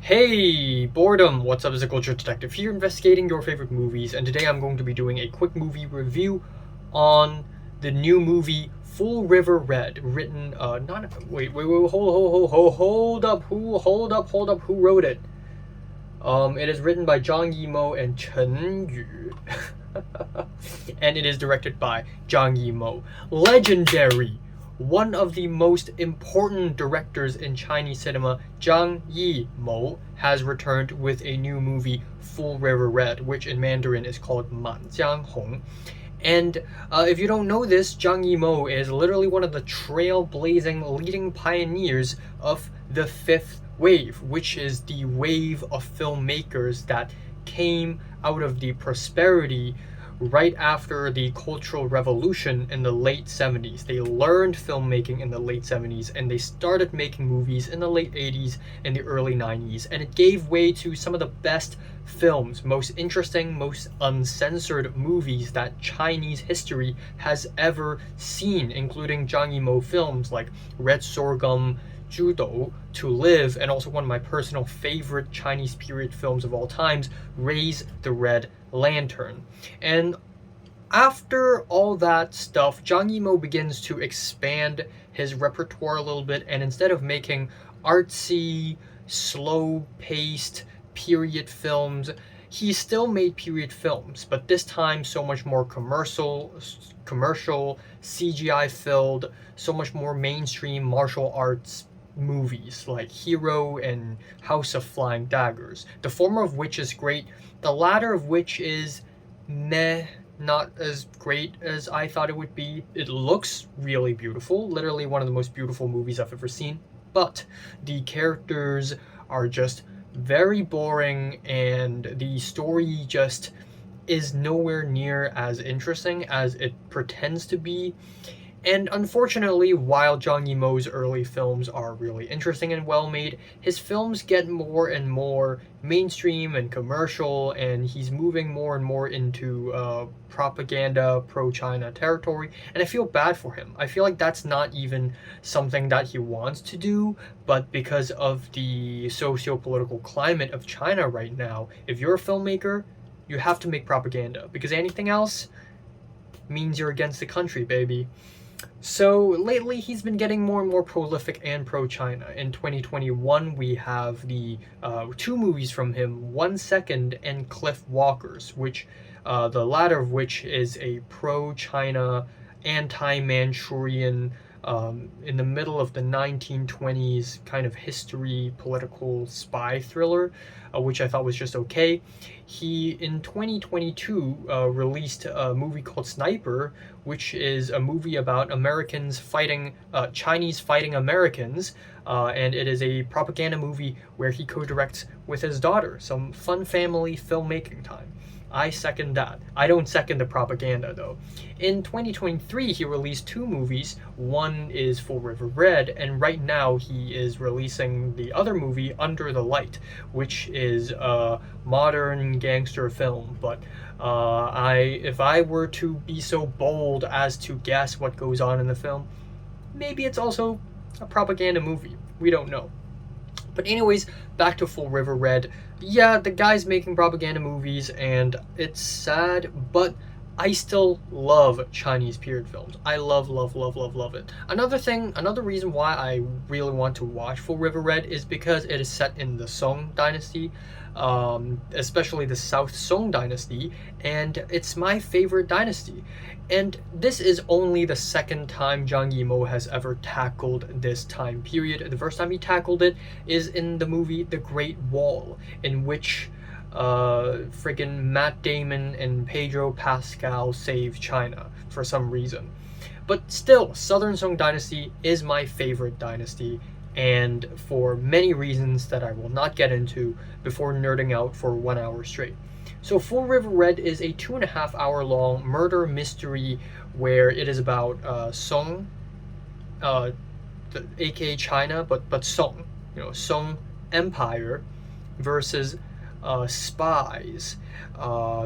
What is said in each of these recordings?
Hey, boredom! What's up? It's a culture detective here investigating your favorite movies, and today I'm going to be doing a quick movie review on the new movie Full River Red, written not wait, hold up, who wrote it? It is written by Zhang Yimou and Chen Yu. And it is directed by Zhang Yimou. Legendary! One of the most important directors in Chinese cinema, Zhang Yimou, has returned with a new movie, Full River Red, which in Mandarin is called Manjiang Hong. And if you don't know this, Zhang Yimou is literally one of the trailblazing leading pioneers of the fifth wave, which is the wave of filmmakers that came out of the prosperity right after the Cultural Revolution in the late 70s. They learned filmmaking in the late 70s and they started making movies in the late 80s and the early 90s, and it gave way to some of the best films, most interesting, most uncensored movies that Chinese history has ever seen, including Zhang Yimou films like Red Sorghum, Judo, To Live, and also one of my personal favorite Chinese period films of all times, Raise the Red Lantern. And after all that stuff, Zhang Yimou begins to expand his repertoire a little bit, and instead of making artsy, slow-paced period films, he still made period films, but this time so much more commercial, CGI filled, so much more mainstream martial arts movies like Hero and House of Flying Daggers. The former of which is great, the latter of which is meh, not as great as I thought it would be. It looks really beautiful, literally one of the most beautiful movies I've ever seen, but the characters are just very boring and the story just is nowhere near as interesting as it pretends to be. And unfortunately, while Zhang Yimou's early films are really interesting and well made, his films get more and more mainstream and commercial, and he's moving more and more into propaganda, pro-China territory, and I feel bad for him. I feel like that's not even something that he wants to do, but because of the socio-political climate of China right now, if you're a filmmaker, you have to make propaganda, because anything else means you're against the country, baby. So lately, he's been getting more and more prolific and pro-China. In 2021, we have the two movies from him, 1 Second and Cliff Walkers, which the latter of which is a pro-China, anti-Manchurian, in the middle of the 1920s kind of history, political spy thriller, which I thought was just okay. He, in 2022, released a movie called Sniper, which is a movie about Americans fighting, Chinese fighting Americans, and it is a propaganda movie where he co-directs with his daughter. Some fun family filmmaking time. I second that. I don't second the propaganda though. In 2023, he released two movies. One is Full River Red, and right now he is releasing the other movie, Under the Light, which is a modern gangster film. But if I were to be so bold as to guess what goes on in the film, maybe it's also a propaganda movie. We don't know. But anyways, back to Full River Red. Yeah, the guy's making propaganda movies, and it's sad, but I still love Chinese period films. I love it. Another reason why I really want to watch Full River Red is because it is set in the Song Dynasty, especially the South Song Dynasty, and it's my favorite dynasty. And this is only the second time Zhang Yimou has ever tackled this time period. The first time he tackled it is in the movie The Great Wall, in which friggin' Matt Damon and Pedro Pascal save China for some reason. But still, Southern Song Dynasty is my favorite dynasty, and for many reasons that I will not get into before nerding out for 1 hour straight. So Full River Red is a 2.5 hour long murder mystery where it is about Song, aka China, but Song, Song Empire versus spies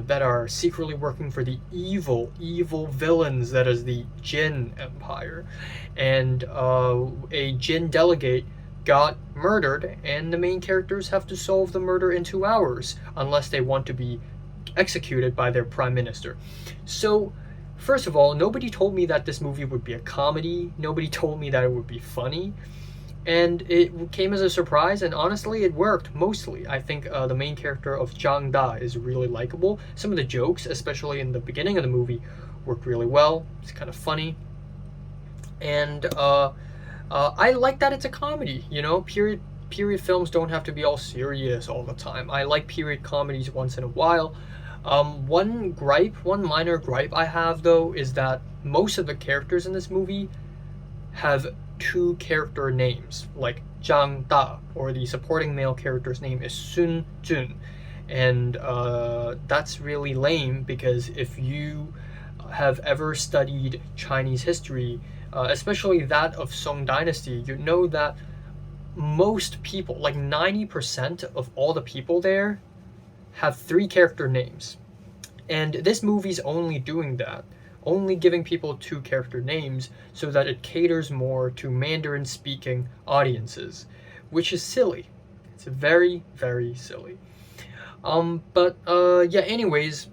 that are secretly working for the evil villains that is the Jin Empire. And a Jin delegate got murdered, and the main characters have to solve the murder in 2 hours, unless they want to be executed by their prime minister. So, first of all, nobody told me that this movie would be a comedy. Nobody told me that it would be funny. And it came as a surprise, and honestly, it worked mostly. I think the main character of Zhang Da is really likable. Some of the jokes, especially in the beginning of the movie, worked really well. It's kind of funny. And I like that it's a comedy, you know? Period films don't have to be all serious all the time. I like period comedies once in a while. One minor gripe I have, though, is that most of the characters in this movie have two character names, like Zhang Da, or the supporting male character's name is Sun Jun. And that's really lame, because if you have ever studied Chinese history, especially that of Song Dynasty, you know that most people, like 90% of all the people there, have three character names. And this movie's only doing that, only giving people two character names so that it caters more to Mandarin speaking audiences, which is silly. It's very, very silly. Yeah, anyways,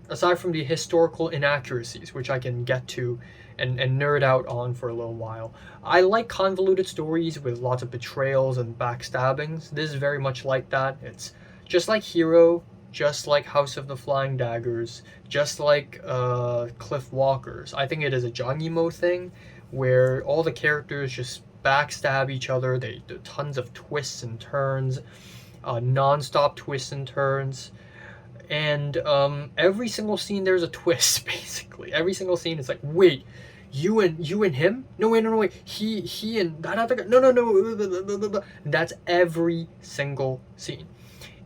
aside from the historical inaccuracies, which I can get to and nerd out on for a little while, I like convoluted stories with lots of betrayals and backstabbings. This is very much like that. It's just like Hero, just like House of the Flying Daggers, just like Cliff Walkers. I think it is a Zhang Yimou thing, where all the characters just backstab each other. They do tons of twists and turns, non-stop twists and turns. And every single scene there's a twist, basically. Every single scene is like, wait, you and him? No, wait. He and that other guy? No. That's every single scene.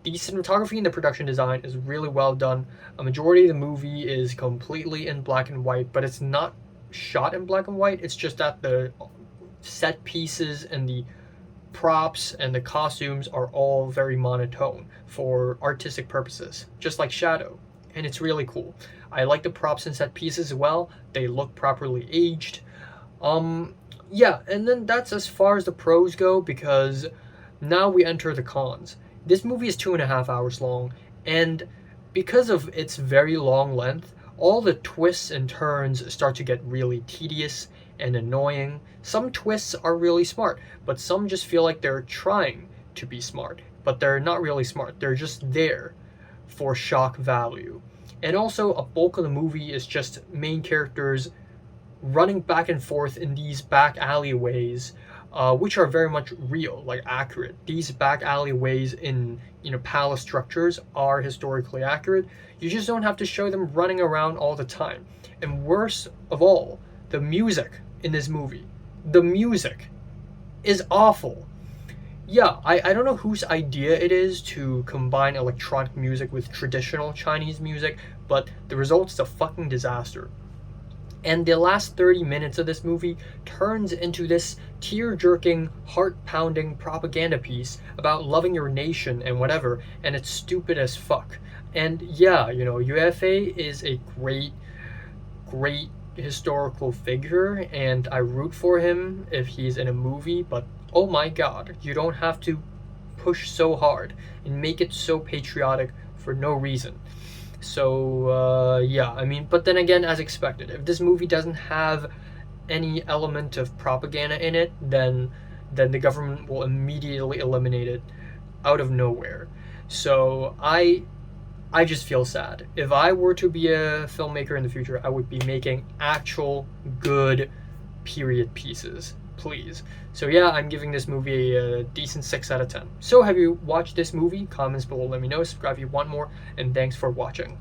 The cinematography and the production design is really well done. A majority of the movie is completely in black and white, but it's not shot in black and white. It's just that the set pieces and the props and the costumes are all very monotone for artistic purposes, just like Shadow. And it's really cool. I like the props and set pieces as well. They look properly aged. Yeah, and then that's as far as the pros go, because now we enter the cons. This movie is 2.5 hours long, and because of its very long length, all the twists and turns start to get really tedious and annoying. Some twists are really smart, but some just feel like they're trying to be smart, but they're not really smart. They're just there for shock value. And also, a bulk of the movie is just main characters running back and forth in these back alleyways, which are very much real, like accurate. These back alleyways in palace structures are historically accurate. You just don't have to show them running around all the time. And worst of all, the music in this movie. The music is awful. Yeah, I don't know whose idea it is to combine electronic music with traditional Chinese music, but the result's a fucking disaster. And the last 30 minutes of this movie turns into this tear-jerking, heart-pounding propaganda piece about loving your nation and whatever, and it's stupid as fuck. And yeah, UFA is a great historical figure, and I root for him if he's in a movie, but oh my god, you don't have to push so hard and make it so patriotic for no reason. So yeah, I mean, but then again, as expected, if this movie doesn't have any element of propaganda in it, then the government will immediately eliminate it out of nowhere. So I just feel sad. If I were to be a filmmaker in the future, I would be making actual good period pieces, please. So yeah, I'm giving this movie a decent 6 out of 10. So have you watched this movie? Comments below, let me know. Subscribe if you want more, and thanks for watching.